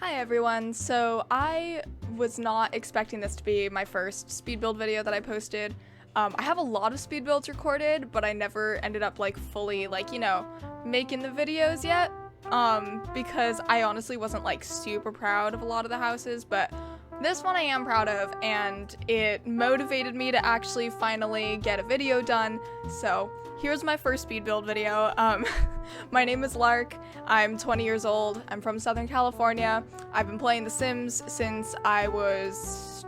Hi everyone, so I was not expecting this to be my first speed build video that I posted. I have a lot of speed builds recorded, but I never ended up fully making the videos yet, because I honestly wasn't super proud of a lot of the houses, but this one I am proud of, and it motivated me to actually finally get a video done. So here's my first speed build video. My name is Lark. I'm 20 years old. I'm from Southern California. I've been playing The Sims since I was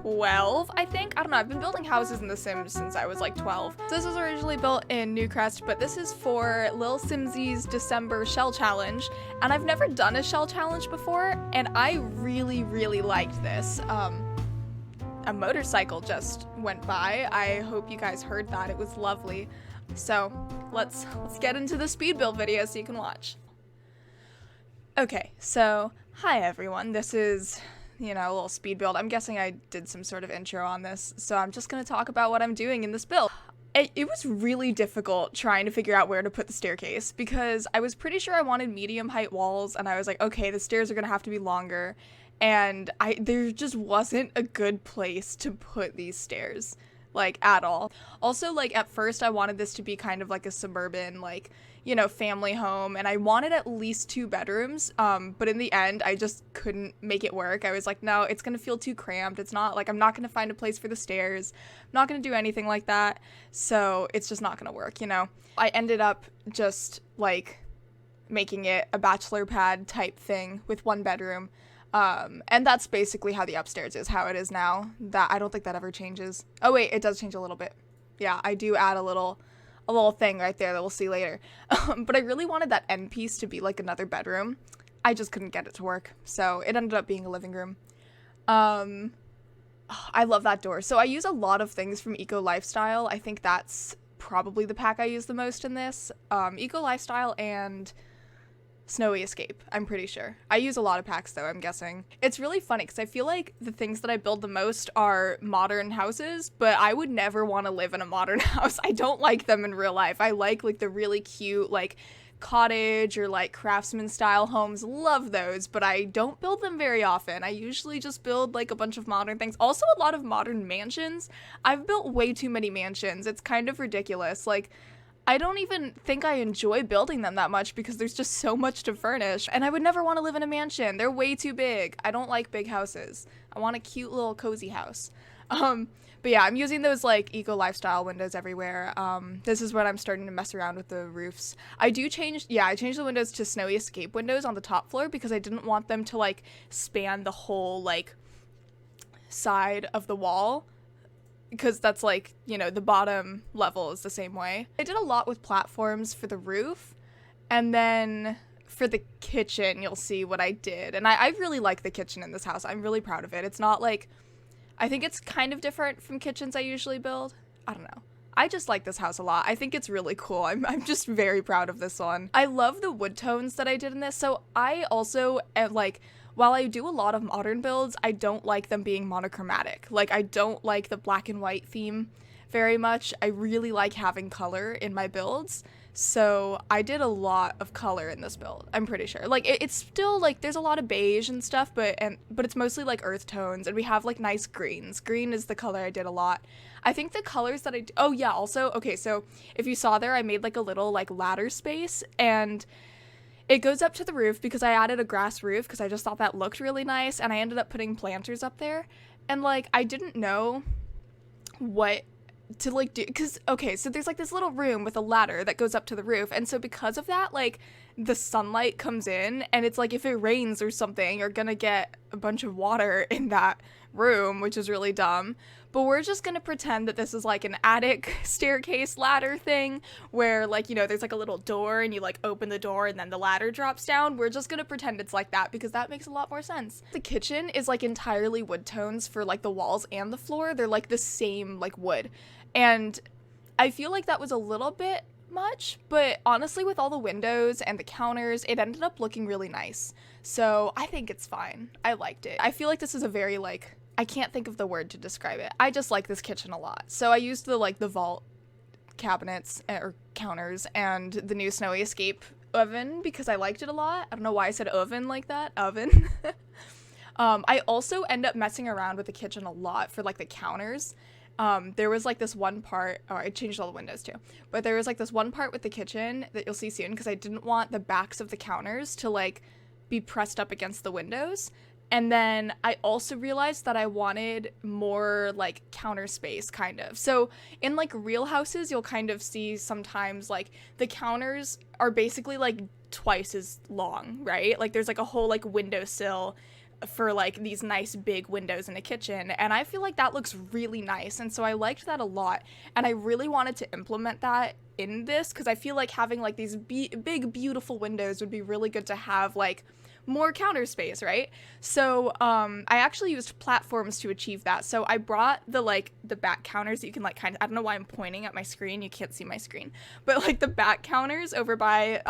12, I think. I don't know. I've been building houses in The Sims since I was 12. So this was originally built in Newcrest, but this is for lilsimsie's December shell challenge, and I've never done a shell challenge before, and I really liked this. A motorcycle just went by. I hope you guys heard that. It was lovely. So let's get into the speed build video so you can watch. Okay, so hi everyone. This is, a little speed build. I'm guessing I did some sort of intro on this, so I'm just gonna talk about what I'm doing in this build. It was really difficult trying to figure out where to put the staircase because I was pretty sure I wanted medium height walls, and I was like, okay, the stairs are gonna have to be longer, and there just wasn't a good place to put these stairs. At all. Also, at first I wanted this to be kind of like a suburban, family home, and I wanted at least 2 bedrooms, but in the end, I just couldn't make it work. I was like, no, it's gonna feel too cramped. It's not, I'm not gonna find a place for the stairs. I'm not gonna do anything like that, so it's just not gonna work, I ended up just, making it a bachelor pad type thing with 1 bedroom. And that's basically how the upstairs is, how it is now. I don't think that ever changes. Oh wait, it does change a little bit. Yeah, I do add a little thing right there that we'll see later. But I really wanted that end piece to be another bedroom. I just couldn't get it to work, so it ended up being a living room. I love that door. So I use a lot of things from Eco Lifestyle. I think that's probably the pack I use the most in this. Eco Lifestyle and Snowy Escape, I'm pretty sure. I use a lot of packs though, I'm guessing. It's really funny because I feel like the things that I build the most are modern houses, but I would never want to live in a modern house. I don't like them in real life. I like the really cute cottage or craftsman style homes. Love those, but I don't build them very often. I usually just build a bunch of modern things. Also a lot of modern mansions. I've built way too many mansions. It's kind of ridiculous. I don't even think I enjoy building them that much because there's just so much to furnish, and I would never want to live in a mansion. They're way too big. I don't like big houses. I want a cute little cozy house. But yeah, I'm using those Eco Lifestyle windows everywhere. This is when I'm starting to mess around with the roofs. I changed the windows to Snowy Escape windows on the top floor because I didn't want them to span the whole side of the wall, because that's the bottom level is the same way. I did a lot with platforms for the roof, and then for the kitchen you'll see what I did, and I really like the kitchen in this house. I'm really proud of it. It's not I think it's kind of different from kitchens I usually build. I don't know. I just like this house a lot. I think it's really cool. I'm just very proud of this one. I love the wood tones that I did in this. So I also while I do a lot of modern builds, I don't like them being monochromatic. I don't like the black and white theme very much. I really like having color in my builds. So I did a lot of color in this build, I'm pretty sure. It's still there's a lot of beige and stuff, but it's mostly earth tones, and we have nice greens. Green is the color I did a lot. I think the colors that oh yeah, also, okay, so if you saw there, I made a little ladder space, and it goes up to the roof because I added a grass roof because I just thought that looked really nice, and I ended up putting planters up there, and I didn't know what to do, because okay, so there's this little room with a ladder that goes up to the roof, and so because of that the sunlight comes in, and it's if it rains or something, you're gonna get a bunch of water in that room, which is really dumb. But we're just gonna pretend that this is an attic staircase ladder thing where there's a little door, and you open the door and then the ladder drops down. We're just gonna pretend it's like that because that makes a lot more sense. The kitchen is entirely wood tones for the walls and the floor. They're the same wood, and I feel that was a little bit much, but honestly with all the windows and the counters, it ended up looking really nice. So I think it's fine. I liked it. I feel this is a very I can't think of the word to describe it. I just like this kitchen a lot. So I used the vault cabinets or counters and the new Snowy Escape oven because I liked it a lot. I don't know why I said oven like that. Oven. I also end up messing around with the kitchen a lot for like the counters. There was like this one part, oh, I changed all the windows too, but there was like this one part with the kitchen that you'll see soon because I didn't want the backs of the counters to like be pressed up against the windows. And then I also realized that I wanted more like counter space kind of. So in like real houses, you'll kind of see sometimes like the counters are basically like twice as long, right? Like there's like a whole like windowsill for like these nice big windows in a kitchen, and I feel like that looks really nice, and so I liked that a lot, and I really wanted to implement that in this because I feel like having like these big beautiful windows would be really good to have like more counter space, right? So I actually used platforms to achieve that. So I brought the back counters that you can like kind of, I don't know why I'm pointing at my screen, you can't see my screen, but like the back counters over by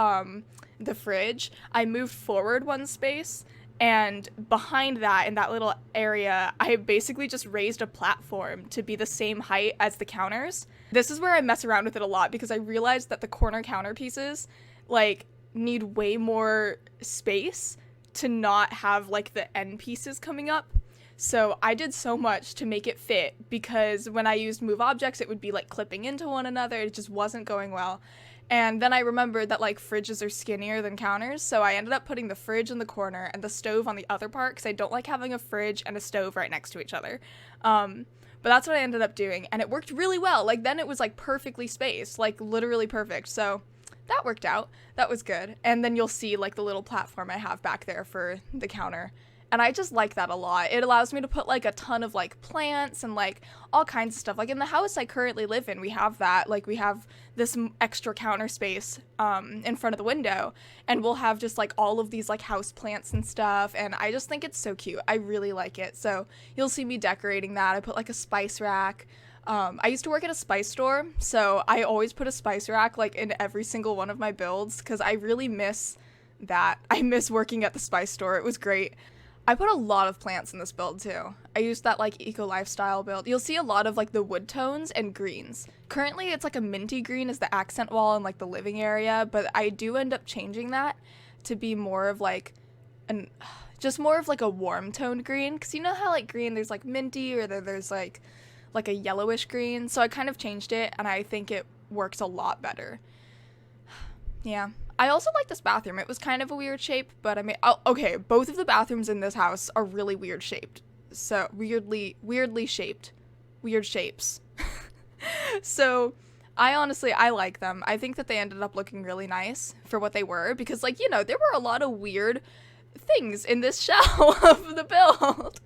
the fridge, I moved forward one space, and behind that, in that little area, I basically just raised a platform to be the same height as the counters. This is where I mess around with it a lot because I realized that the corner counter pieces, like, need way more space to not have, like, the end pieces coming up. So I did so much to make it fit because when I used move objects, it would be, like, clipping into one another. It just wasn't going well. And then I remembered that, like, fridges are skinnier than counters, so I ended up putting the fridge in the corner and the stove on the other part because I don't like having a fridge and a stove right next to each other. But that's what I ended up doing, and it worked really well. Like, then it was, like, perfectly spaced, like, literally perfect. So that worked out. That was good. And then you'll see, like, the little platform I have back there for the counter. And I just like that a lot. It allows me to put, like, a ton of, like, plants and, like, all kinds of stuff. Like, in the house I currently live in, we have that. Like, we have this extra counter space in front of the window. And we'll have just, like, all of these, like, house plants and stuff. And I just think it's so cute. I really like it. So you'll see me decorating that. I put, like, a spice rack. I used to work at a spice store, so I always put a spice rack, like, in every single one of my builds, because I really miss that. I miss working at the spice store. It was great. I put a lot of plants in this build too. I used that like eco lifestyle build. You'll see a lot of like the wood tones and greens. Currently it's like a minty green as the accent wall in like the living area, but I do end up changing that to be more of like just more of like a warm toned green, because you know how like green there's like minty or there's like a yellowish green. So I kind of changed it and I think it works a lot better. Yeah. I also like this bathroom. It was kind of a weird shape, but I mean, okay, both of the bathrooms in this house are really weird shaped. So, weirdly shaped. Weird shapes. So, I like them. I think that they ended up looking really nice for what they were, because, like, you know, there were a lot of weird things in this shell of the build.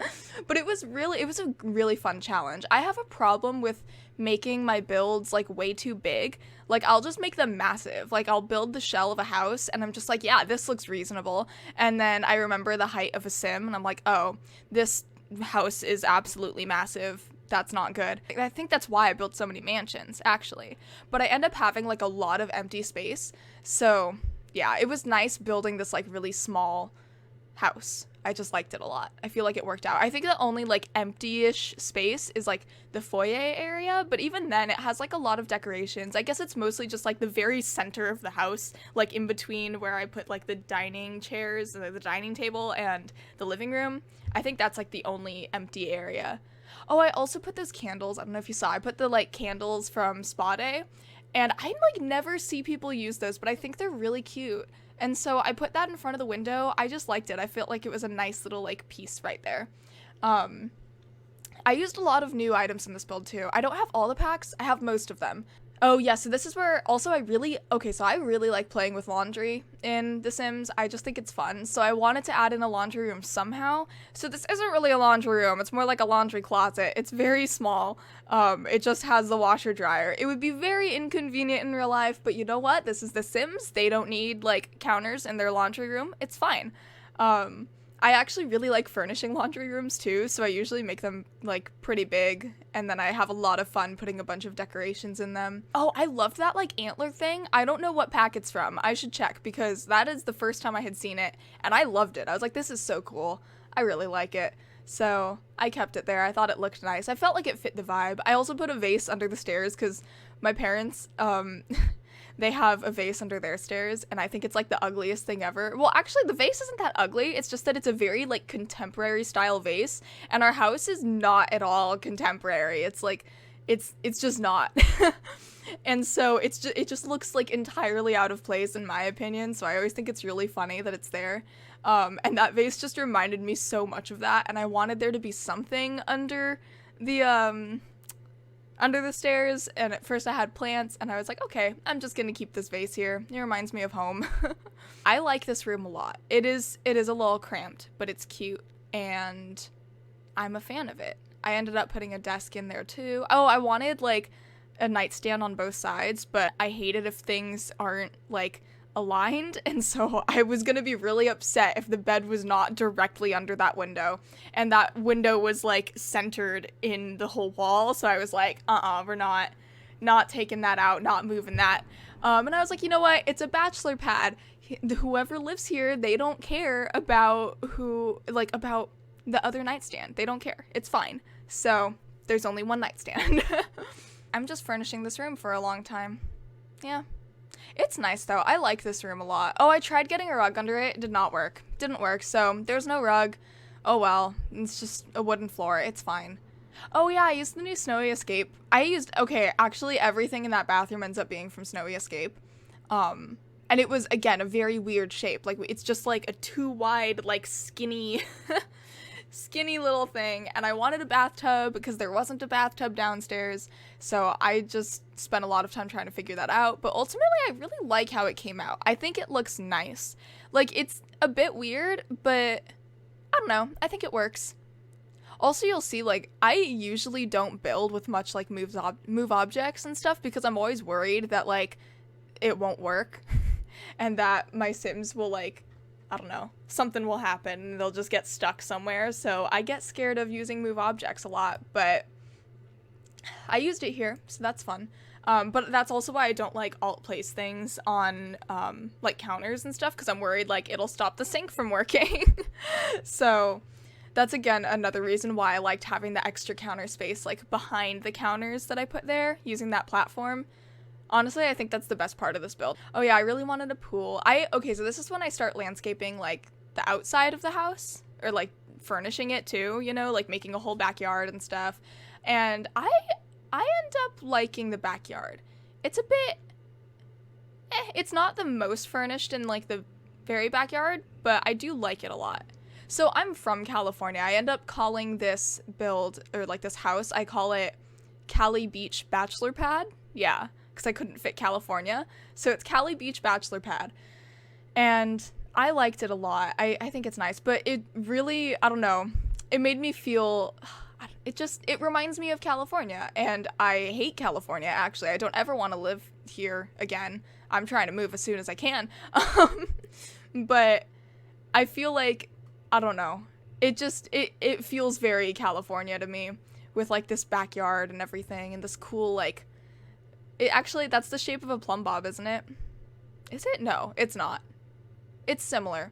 But it was a really fun challenge. I have a problem with making my builds like way too big. Like, I'll just make them massive. Like, I'll build the shell of a house and I'm just like, yeah, this looks reasonable. And then I remember the height of a sim and I'm like, oh, this house is absolutely massive. That's not good. I think that's why I built so many mansions, actually. But I end up having like a lot of empty space. So yeah, it was nice building this like really small house. I just liked it a lot. I feel like it worked out. I think the only like empty-ish space is like the foyer area, but even then it has like a lot of decorations. I guess it's mostly just like the very center of the house, like in between where I put like the dining chairs, the dining table and the living room. I think that's like the only empty area. Oh, I also put those candles. I don't know if you saw. I put the like candles from Spa Day, and I like never see people use those, but I think they're really cute. And so I put that in front of the window. I just liked it. I felt like it was a nice little like piece right there. I used a lot of new items in this build too. I don't have all the packs. I have most of them. Oh yeah, so this is where also I really like playing with laundry in The Sims. I just think it's fun. So I wanted to add in a laundry room somehow. So this isn't really a laundry room. It's more like a laundry closet. It's very small. It just has the washer dryer. It would be very inconvenient in real life, but you know what? This is The Sims. They don't need like counters in their laundry room. It's fine. I actually really like furnishing laundry rooms too, so I usually make them like pretty big, and then I have a lot of fun putting a bunch of decorations in them. Oh, I loved that like antler thing. I don't know what pack it's from. I should check because that is the first time I had seen it, and I loved it. I was like, this is so cool. I really like it. So I kept it there. I thought it looked nice. I felt like it fit the vibe. I also put a vase under the stairs because my parents, they have a vase under their stairs, and I think it's like the ugliest thing ever. Well, actually, the vase isn't that ugly. It's just that it's a very like contemporary style vase, and our house is not at all contemporary. It's like it's just not. And so it just looks like entirely out of place in my opinion. So I always think it's really funny that it's there. And that vase just reminded me so much of that, and I wanted there to be something under the stairs, and at first I had plants, and I was like, okay, I'm just gonna keep this vase here. It reminds me of home. I like this room a lot. It is a little cramped, but it's cute, and I'm a fan of it. I ended up putting a desk in there too. Oh, I wanted like a nightstand on both sides, but I hate it if things aren't like aligned, and so I was gonna be really upset if the bed was not directly under that window, and that window was like centered in the whole wall. So I was like, we're not taking that out, not moving that. And I was like, you know what, it's a bachelor pad. Whoever lives here, they don't care about about the other nightstand. They don't care. It's fine. So there's only one nightstand. I'm just furnishing this room for a long time. Yeah. It's nice though. I like this room a lot. Oh, I tried getting a rug under it. It did not work. Didn't work. So there's no rug. Oh well. It's just a wooden floor. It's fine. Oh yeah, I used the new Snowy Escape. Okay, actually everything in that bathroom ends up being from Snowy Escape. And it was, again, a very weird shape. Like, it's just like a too wide, like skinny skinny little thing, and I wanted a bathtub because there wasn't a bathtub downstairs, so I just spent a lot of time trying to figure that out. But ultimately I really like how it came out. I think it looks nice. Like, it's a bit weird, but I don't know, I think it works. Also, you'll see, like, I usually don't build with much like move objects and stuff because I'm always worried that like it won't work and that my Sims will, like, I don't know, something will happen and they'll just get stuck somewhere. So I get scared of using move objects a lot, but I used it here, so that's fun. But that's also why I don't like alt place things on like counters and stuff, because I'm worried like it'll stop the sink from working. So that's, again, another reason why I liked having the extra counter space like behind the counters that I put there, using that platform. Honestly, I think that's the best part of this build. Oh yeah, I really wanted a pool. Okay, so this is when I start landscaping like the outside of the house, or like furnishing it too, you know, like making a whole backyard and stuff. And I end up liking the backyard. It's a bit, it's not the most furnished in like the very backyard, but I do like it a lot. So I'm from California. I end up calling this build, or like this house, I call it Cali Beach Bachelor Pad. Yeah, because I couldn't fit California. So it's Cali Beach Bachelor Pad. And I liked it a lot. I think it's nice, but it really, I don't know, it made me feel, it reminds me of California, and I hate California, actually. I don't ever want to live here again. I'm trying to move as soon as I can. But I feel like, I don't know, it feels very California to me, with like this backyard and everything, and this cool, like, actually, that's the shape of a plumb bob, isn't it? Is it? No, it's not. It's similar.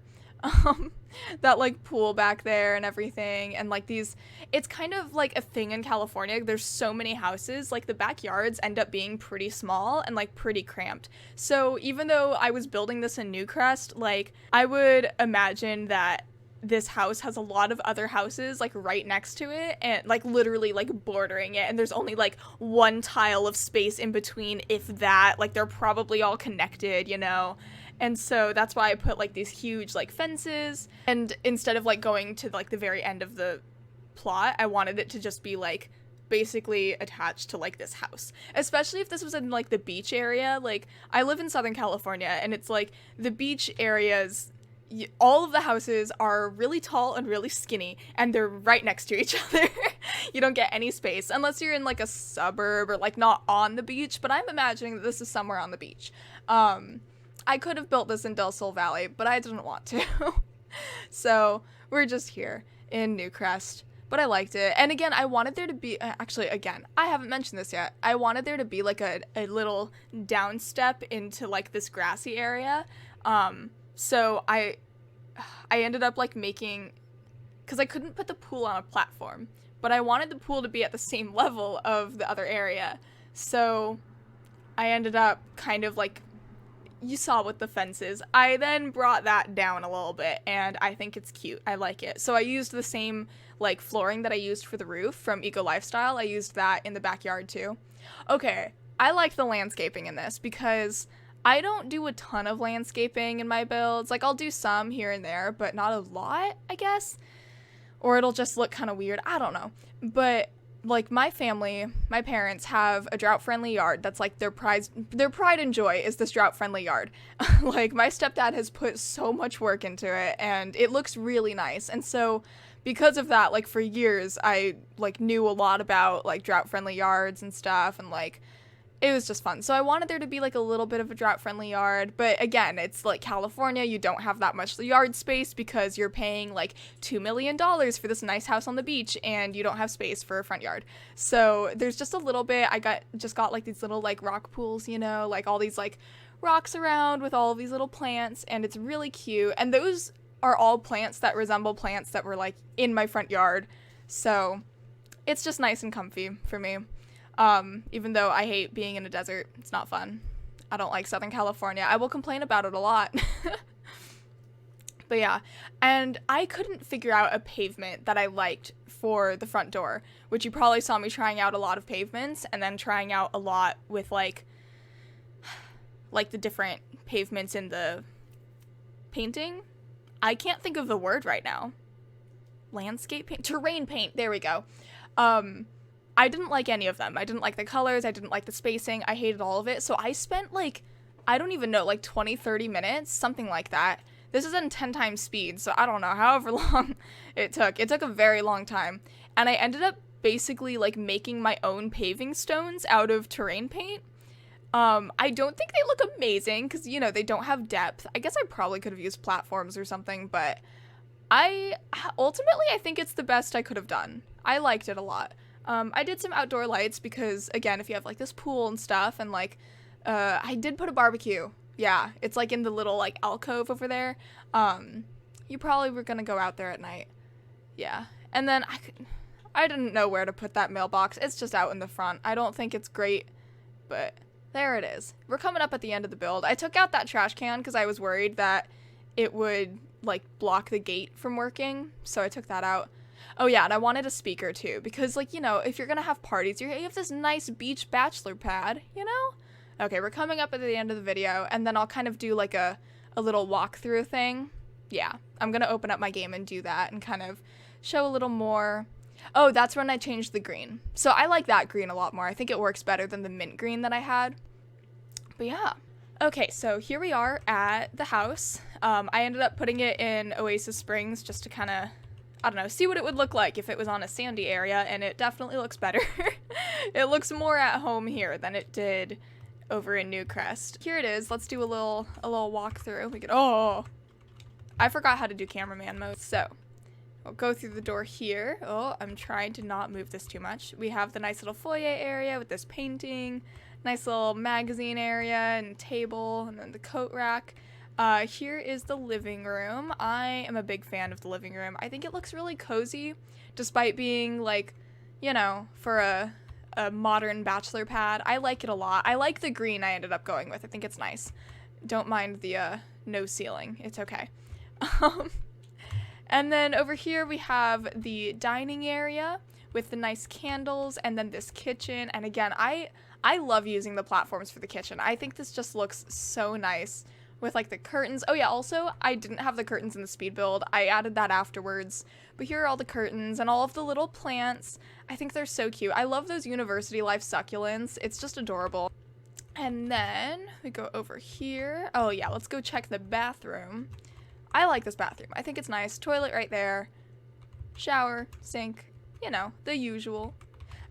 That like pool back there and everything, and like these, it's kind of like a thing in California. There's so many houses, like the backyards end up being pretty small and like pretty cramped. So even though I was building this in Newcrest, like I would imagine that this house has a lot of other houses like right next to it, and like literally like bordering it, and there's only like one tile of space in between, if that. Like they're probably all connected, you know. And so that's why I put like these huge like fences, and instead of like going to like the very end of the plot, I wanted it to just be like basically attached to like this house. Especially if this was in like the beach area. Like I live in Southern California, and it's like the beach areas, all of the houses are really tall and really skinny, and they're right next to each other. You don't get any space unless you're in like a suburb or like not on the beach, but I'm imagining that this is somewhere on the beach. I could have built this in Del Sol Valley, but I didn't want to. So we're just here in Newcrest, but I liked it. And again, I wanted there to be, actually, again, I haven't mentioned this yet. I wanted there to be like a little downstep into like this grassy area. So I ended up like making, because I couldn't put the pool on a platform, but I wanted the pool to be at the same level of the other area. So I ended up kind of like you saw with the fences. I then brought that down a little bit, and I think it's cute. I like it. So I used the same, like, flooring that I used for the roof from Eco Lifestyle. I used that in the backyard, too. Okay, I like the landscaping in this because I don't do a ton of landscaping in my builds. Like, I'll do some here and there, but not a lot, I guess. Or it'll just look kind of weird. I don't know. But like my family, my parents have a drought-friendly yard. That's like their pride and joy is this drought-friendly yard. Like my stepdad has put so much work into it and it looks really nice. And so because of that, like for years I like knew a lot about like drought-friendly yards and stuff, and like it was just fun. So I wanted there to be like a little bit of a drought-friendly yard, but again, it's like California, you don't have that much yard space because you're paying like $2 million for this nice house on the beach and you don't have space for a front yard. So there's just a little bit. I just got like these little like rock pools, you know, like all these like rocks around with all of these little plants, and it's really cute. And those are all plants that resemble plants that were like in my front yard. So it's just nice and comfy for me. Even though I hate being in a desert, it's not fun. I don't like Southern California. I will complain about it a lot. But yeah, and I couldn't figure out a pavement that I liked for the front door, which you probably saw me trying out a lot of pavements and then trying out a lot with like the different pavements in the painting. I can't think of the word right now. Landscape paint? Terrain paint. There we go. I didn't like any of them. I didn't like the colors. I didn't like the spacing. I hated all of it. So I spent like, I don't even know, like 20, 30 minutes, something like that. This is in 10 times speed, so I don't know, however long it took. It took a very long time. And I ended up basically like making my own paving stones out of terrain paint. I don't think they look amazing because, you know, they don't have depth. I guess I probably could have used platforms or something, but I think it's the best I could have done. I liked it a lot. I did some outdoor lights because, again, if you have, like, this pool and stuff, and, like, I did put a barbecue. Yeah, it's, like, in the little, like, alcove over there. You probably were gonna go out there at night. Yeah. And then I didn't know where to put that mailbox. It's just out in the front. I don't think it's great, but there it is. We're coming up at the end of the build. I took out that trash can because I was worried that it would, like, block the gate from working, so I took that out. Oh yeah, and I wanted a speaker too, because like, you know, if you're gonna have parties, you have this nice beach bachelor pad, you know? Okay, we're coming up at the end of the video, and then I'll kind of do like a little walkthrough thing. Yeah, I'm gonna open up my game and do that and kind of show a little more. Oh, that's when I changed the green. So I like that green a lot more. I think it works better than the mint green that I had. But yeah. Okay, so here we are at the house. I ended up putting it in Oasis Springs just to kind of, I don't know, see what it would look like if it was on a sandy area, and it definitely looks better. It looks more at home here than it did over in Newcrest. Here it is. Let's do a little walkthrough. I forgot how to do cameraman mode. So we'll go through the door here. Oh, I'm trying to not move this too much. We have the nice little foyer area with this painting, nice little magazine area and table, and then the coat rack. Here is the living room. I am a big fan of the living room. I think it looks really cozy, despite being like, you know, for a modern bachelor pad. I like it a lot. I like the green I ended up going with. I think it's nice. Don't mind the no ceiling. It's okay. And then over here we have the dining area with the nice candles, and then this kitchen. And again, I love using the platforms for the kitchen. I think this just looks so nice with like the curtains. Oh yeah, also I didn't have the curtains in the speed build. I added that afterwards. But here are all the curtains and all of the little plants. I think they're so cute. I love those university life succulents. It's just adorable. And then we go over here. Oh yeah, let's go check the bathroom. I like this bathroom. I think it's nice. Toilet right there. Shower, sink, you know, the usual.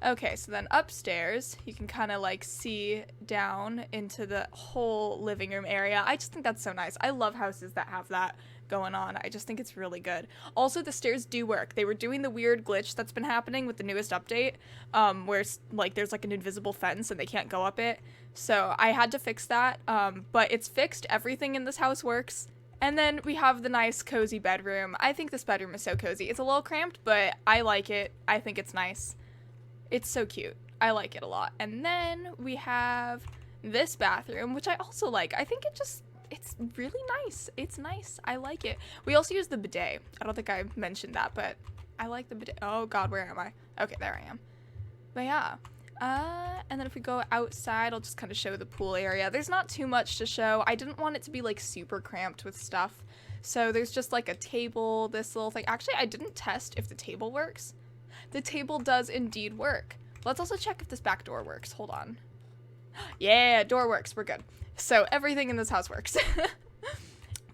Okay, so then upstairs, you can kind of like see down into the whole living room area. I just think that's so nice. I love houses that have that going on. I just think it's really good. Also, the stairs do work. They were doing the weird glitch that's been happening with the newest update, where like there's like an invisible fence and they can't go up it. So I had to fix that, but it's fixed. Everything in this house works. And then we have the nice cozy bedroom. I think this bedroom is so cozy. It's a little cramped, but I like it. I think it's nice. It's so cute. I like it a lot. And then we have this bathroom, which I also like. I think it's really nice. It's nice. I like it. We also use the bidet. I don't think I mentioned that, but I like the bidet. Oh God, where am I? Okay, there I am. But yeah. And then if we go outside, I'll just kind of show the pool area. There's not too much to show. I didn't want it to be like super cramped with stuff. So there's just like a table, this little thing. Actually, I didn't test if the table works. The table does indeed work. Let's also check if this back door works. Hold on. Yeah, door works. We're good. So everything in this house works.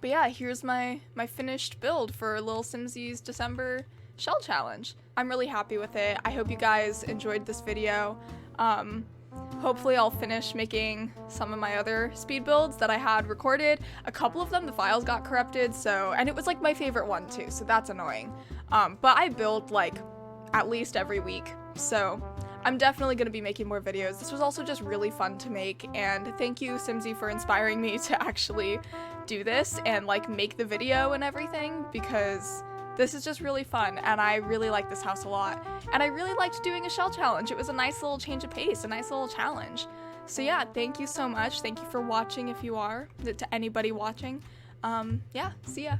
But yeah, here's my finished build for Lil Simsie's December shell challenge. I'm really happy with it. I hope you guys enjoyed this video. Hopefully I'll finish making some of my other speed builds that I had recorded. A couple of them, the files got corrupted, and it was like my favorite one too, so that's annoying. But I build like at least every week, so I'm definitely going to be making more videos. This was also just really fun to make, and thank you, Simsie, for inspiring me to actually do this and like make the video and everything, because this is just really fun, and I really like this house a lot. And I really liked doing a shell challenge. It was a nice little change of pace, a nice little challenge. So yeah, thank you so much. Thank you for watching if you are, to anybody watching. Yeah, see ya.